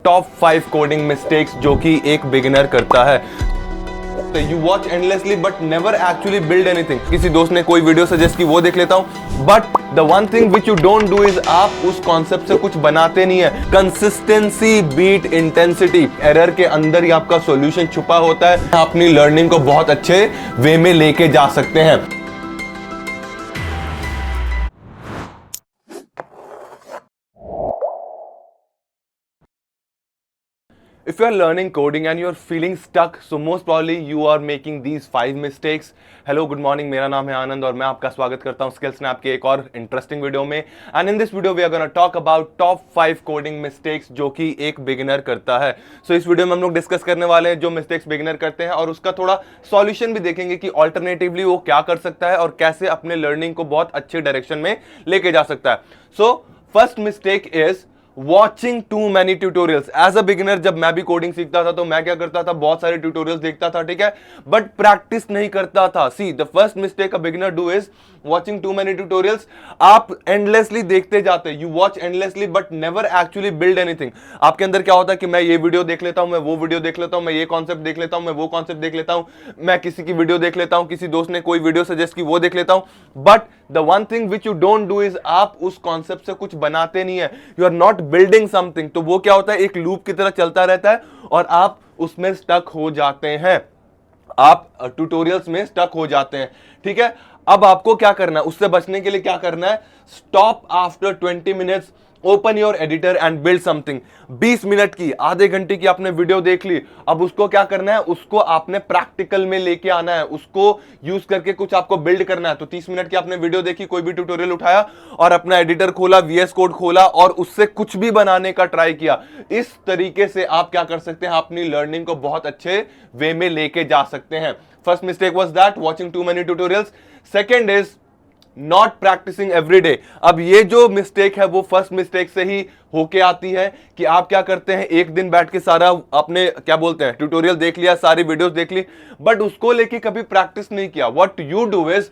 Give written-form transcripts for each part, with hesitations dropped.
Top 5 coding mistakes जो कि एक बिगिनर करता है। You watch endlessly but never actually build anything. किसी दोस्त ने कोई वीडियो सजेस्ट की, वो देख लेता हूं, but the one thing which you don't do is आप उस कॉन्सेप्ट से कुछ बनाते नहीं है। Consistency beat intensity. एरर के अंदर ही आपका सॉल्यूशन छुपा होता है। अपनी लर्निंग को बहुत अच्छे वे में लेके जा सकते हैं। If you are learning coding and you are feeling stuck, so most probably you are making these 5 mistakes. Hello, good morning. मेरा नाम है आनंद और मैं आपका स्वागत करता हूं स्किल स्नैप के एक और इंटरेस्टिंग वीडियो में। And in this video we are gonna talk about top 5 coding mistakes जो कि एक बिगिनर करता है। सो इस वीडियो में हम लोग डिस्कस करने वाले हैं जो मिस्टेक्स बिगिनर करते हैं और उसका थोड़ा सॉल्यूशन भी देखेंगे कि ऑल्टरनेटिवली वो क्या कर सकता है और कैसे अपने लर्निंग को बहुत अच्छे डायरेक्शन में लेके जा सकता है। So first mistake is watching too many tutorials. As a beginner जब मैं भी कोडिंग सीखता था तो मैं क्या करता था, बहुत सारे ट्यूटोरियल्स देखता था, ठीक है, बट प्रैक्टिस नहीं करता था। See the first mistake a beginner do is watching too many tutorials. आप एंडलेसली देखते जाते, you watch endlessly but never actually build anything. आपके अंदर क्या होता है कि मैं ये वीडियो देख लेता हूं, मैं वो वीडियो देख लेता हूं, मैं ये कॉन्सेप्ट देख लेता हूं, मैं वो कॉन्सेप्ट देख लेता हूं, मैं किसी की वीडियो देख लेता हूं, किसी दोस्त ने कोई वीडियो सजेस्ट की, वो देख लेता हूं, but the one thing which you don't do is आप उस कॉन्सेप्ट से कुछ बनाते नहीं है। You are not building something. तो वो क्या होता है, एक लूप की तरह चलता रहता है और आप उसमें स्टक हो जाते हैं, आप ट्यूटोरियल्स में स्टक हो जाते हैं, ठीक है। अब आपको क्या करना है, उससे बचने के लिए क्या करना है, stop after 20 minutes, open your editor and build something. 20 minute की, आधे घंटे की आपने वीडियो देख ली, अब उसको क्या करना है, उसको आपने प्रैक्टिकल में लेके आना है, उसको यूज करके कुछ आपको बिल्ड करना है। तो 30 मिनट की आपने वीडियो देखी, कोई भी ट्यूटोरियल उठाया और अपना एडिटर खोला, VS कोड खोला और उससे कुछ भी बनाने का ट्राई किया। इस तरीके से आप क्या कर सकते हैं, अपनी लर्निंग को बहुत अच्छे वे में लेके जा सकते हैं। First mistake was that, watching too many tutorials. Second is not practising every day. अब ये जो मिस्टेक है वो फर्स्ट मिस्टेक से ही होके आती है कि आप क्या करते हैं, एक दिन बैठ के सारा आपने क्या बोलते हैं ट्यूटोरियल देख लिया, सारी वीडियोस देख ली, बट उसको लेके कभी प्रैक्टिस नहीं किया। What you do is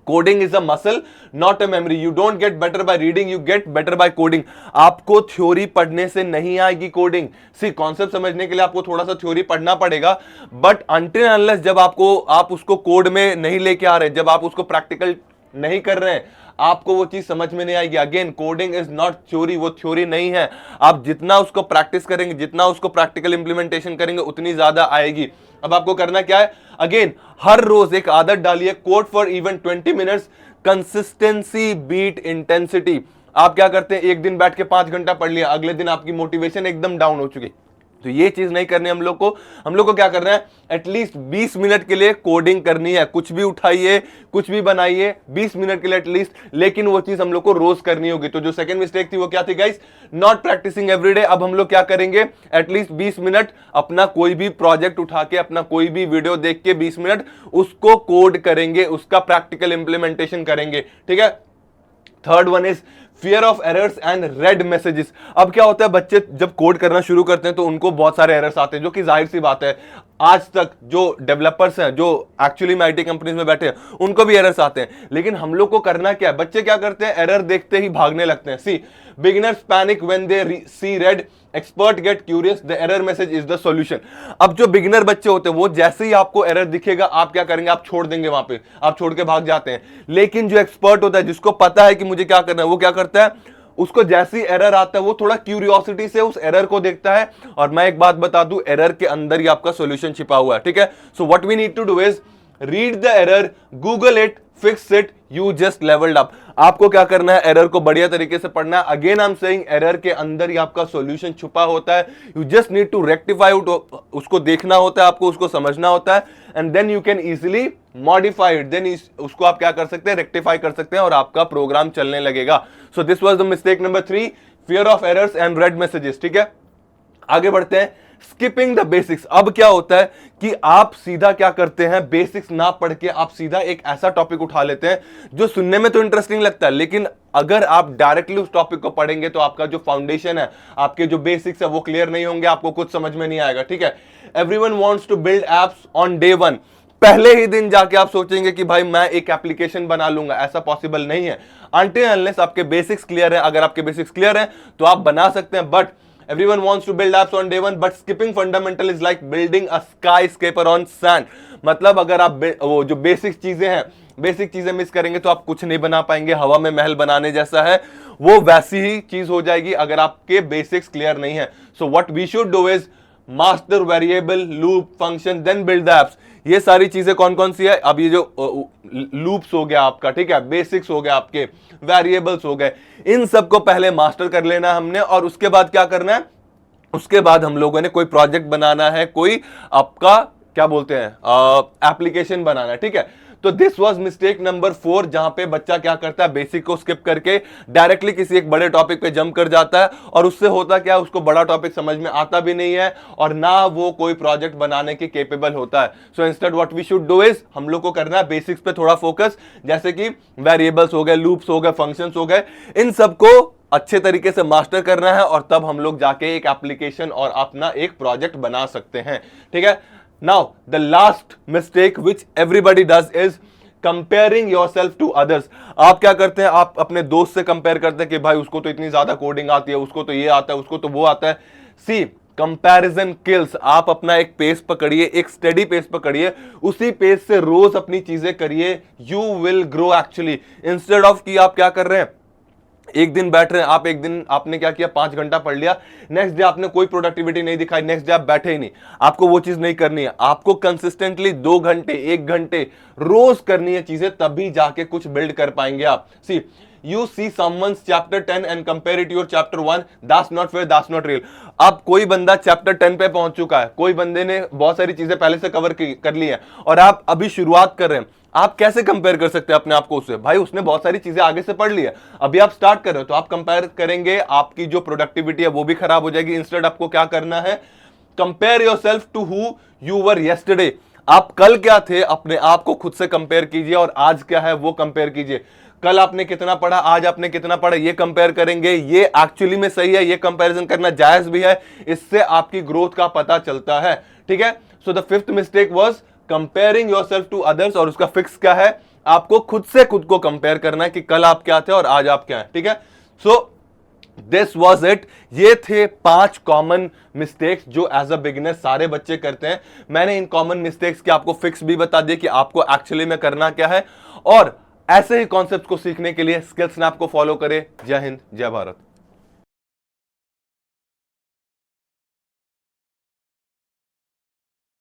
coding is a muscle not a memory. You don't get better by reading, you get better by coding. आपको थ्योरी पढ़ने से नहीं आएगी कोडिंग। सी कॉन्सेप्ट समझने के लिए आपको थोड़ा सा थ्योरी पढ़ना पड़ेगा, बट अनटिल अनलेस जब आप उसको कोड में नहीं लेके आ रहे, जब आप उसको प्रैक्टिकल नहीं कर रहे हैं, आपको वो चीज समझ में नहीं आएगी। Again coding is not theory, वो थ्योरी नहीं है। आप जितना उसको प्रैक्टिस करेंगे, जितना उसको प्रैक्टिकल इंप्लीमेंटेशन करेंगे, उतनी ज्यादा आएगी। अब आपको करना क्या है, अगेन हर रोज एक आदत डालिए, code for even 20 minutes, consistency beat intensity. आप क्या करते हैं, एक दिन बैठ के 5 घंटा पढ़ लिया, अगले दिन आपकी मोटिवेशन एकदम डाउन हो चुकी। तो ये चीज नहीं करनी हम लोग को क्या करना है, एटलीस्ट 20 मिनट के लिए कोडिंग करनी है। कुछ भी उठाइए, कुछ भी बनाइए, 20 मिनट के लिए एटलीस्ट, लेकिन वो चीज हम लोग को रोज करनी होगी। तो जो सेकंड मिस्टेक थी वो क्या थी गाइस, नॉट प्रैक्टिसिंग एवरीडे। अब हम लोग क्या करेंगे, एटलीस्ट 20 मिनट अपना कोई भी प्रोजेक्ट उठा के, अपना कोई भी वीडियो देख के 20 मिनट उसको कोड करेंगे, उसका प्रैक्टिकल इंप्लीमेंटेशन करेंगे, ठीक है। Third one is fear of errors and red messages. अब क्या होता है, बच्चे जब कोड करना शुरू करते हैं तो उनको बहुत सारे एरर्स आते हैं, जो कि जाहिर सी बात है, आज तक जो डेवलपर्स हैं, जो एक्चुअली में IT कंपनीज में बैठे हैं, उनको भी एरर्स आते हैं। लेकिन हम लोग को करना क्या है, बच्चे क्या करते हैं, एरर देखते ही भागने लगते हैं। See beginners panic when they see red, expert get curious, the error message is the solution. अब जो बिगिनर बच्चे होते हैं वो जैसे ही आपको एरर दिखेगा, आप क्या करेंगे, आप छोड़ देंगे, वहां पे आप छोड़ के भाग जाते हैं। लेकिन जो एक्सपर्ट होता है, जिसको पता है कि मुझे क्या करना है, वो क्या करता है, उसको जैसी एरर आता है वो थोड़ा क्यूरियोसिटी से उस एरर को देखता है। और मैं एक बात बता दूं, एरर के अंदर ही आपका सॉल्यूशन छिपा हुआ है, ठीक है। So what we need to do is read the error, Google it, fix it, you just levelled up. आपको क्या करना है, एरर को बढ़िया तरीके से पढ़ना है। Again I am saying, error के अंदर ही आपका सॉल्यूशन छुपा होता है। You just need to rectify it, उसको देखना होता है, आपको उसको समझना होता है, and then you can easily modify it. Then उसको आप क्या कर सकते हैं, रेक्टिफाई कर सकते हैं और आपका प्रोग्राम चलने लगेगा। So this was the mistake number 3, fear of errors and red messages, ठीक है। आगे बढ़ते हैं, स्किपिंग द बेसिक्स। अब क्या होता है कि आप सीधा क्या करते हैं, बेसिक्स ना पढ़ के आप सीधा एक ऐसा टॉपिक उठा लेते हैं जो सुनने में तो इंटरेस्टिंग लगता है, लेकिन अगर आप डायरेक्टली उस टॉपिक को पढ़ेंगे तो आपका जो फाउंडेशन है, आपके जो बेसिक्स है वो क्लियर नहीं होंगे, आपको कुछ समझ में नहीं आएगा, ठीक है। Everyone wants to build apps on day 1। पहले ही दिन जाके आप सोचेंगे कि भाई मैं एक एप्लीकेशन बना लूंगा, ऐसा पॉसिबल नहीं है। अनटिल अनलेस आपके बेसिक्स क्लियर है। अगर आपके बेसिक्स क्लियर है तो आप बना सकते हैं, but Everyone wants to build apps on day one, but skipping fundamental is like building a skyscraper on sand. मतलब अगर आप वो जो बेसिक चीजें हैं, बेसिक चीजें मिस करेंगे तो आप कुछ नहीं बना पाएंगे। हवा में महल बनाने जैसा है, वो वैसी ही चीज हो जाएगी अगर आपके बेसिक्स क्लियर नहीं है। So what we should do is master variable, loop, function, then build the apps. ये सारी चीजें कौन कौन सी है? अब ये जो लूप्स हो गया आपका, ठीक है, बेसिक्स हो गया आपके, वेरिएबल्स हो गए, इन सबको पहले मास्टर कर लेना हमने, और उसके बाद क्या करना है? उसके बाद हम लोगों ने कोई प्रोजेक्ट बनाना है, कोई आपका क्या बोलते हैं एप्लीकेशन बनाना है, ठीक है। तो दिस वाज मिस्टेक नंबर 4, जहां पे बच्चा क्या करता है, बेसिक को स्किप करके डायरेक्टली किसी एक बड़े टॉपिक पे जंप कर जाता है, और उससे होता क्या है, उसको बड़ा टॉपिक समझ में आता भी नहीं है और ना वो कोई प्रोजेक्ट बनाने के केपेबल होता है। So instead what we should do is, हम लोग को करना है बेसिक्स पे थोड़ा फोकस, जैसे कि वेरिएबल्स हो गए, लूप्स हो गए, फंक्शंस हो गए, इन सबको अच्छे तरीके से मास्टर करना है, और तब हम लोग जाके एक एप्लीकेशन और अपना एक प्रोजेक्ट बना सकते हैं, ठीक है। Now, the last mistake which everybody does is comparing yourself to others. आप क्या करते हैं? आप अपने दोस्त से कंपेयर करते हैं कि भाई उसको तो इतनी ज्यादा कोडिंग आती है, उसको तो ये आता है, उसको तो वो आता है। सी, कंपैरिजन किल्स। आप अपना एक पेस पकड़िए, एक स्टेडी पेस पकड़िए, उसी पेस से रोज अपनी चीजें करिए, you will grow actually. Instead of कि आप क्या कर रहे हैं, एक दिन बैठ रहे हैं आप, एक दिन आपने क्या किया, 5 घंटा पढ़ लिया, नेक्स्ट डे आपने कोई प्रोडक्टिविटी नहीं दिखाई, नेक्स्ट डे आप बैठे ही नहीं। आपको वो चीज नहीं करनी है, आपको कंसिस्टेंटली 2 घंटे 1 घंटे रोज करनी है चीजें, तभी जाके कुछ बिल्ड कर पाएंगे आप। सी, you see someone's chapter 10 and compare it to your chapter 1, that's not fair, that's not real। अब कोई बंदा चैप्टर 10 पे पहुंच चुका है, कोई बंदे ने बहुत सारी चीजें पहले से कवर कर ली है, और आप अभी शुरुआत कर रहे हैं, आप कैसे कंपेयर कर सकते हैं अपने आप को उससे? भाई उसने बहुत सारी चीजें आगे से पढ़ ली है, अभी आप स्टार्ट कर रहे हो, तो आप कंपेयर करेंगे, आपकी जो प्रोडक्टिविटी है वो भी खराब हो जाएगी। इंस्टेड आपको क्या करना है, compare yourself to who you were yesterday. आप कल क्या थे, अपने आप को खुद से कंपेयर कीजिए, और आज क्या है वो कंपेयर कीजिए। कल आपने कितना पढ़ा, आज आपने कितना पढ़ा, ये कंपेयर करेंगे, ये एक्चुअली में सही है, ये कंपैरिजन करना जायज भी है, इससे आपकी ग्रोथ का पता चलता है, ठीक है। So the 5th mistake was comparing yourself to others, और उसका फिक्स क्या है, आपको खुद से खुद को कंपेयर करना है कि कल आप क्या थे और आज आप क्या हैं, ठीक है। So this was it. ये थे 5 कॉमन मिस्टेक्स जो एज अ बिगिनर सारे बच्चे करते हैं। मैंने इन कॉमन मिस्टेक्स के आपको फिक्स भी बता दिए कि आपको एक्चुअली में करना क्या है, और ऐसे ही कॉन्सेप्ट को सीखने के लिए स्किल स्नैप को फॉलो करें। जय हिंद, जय भारत।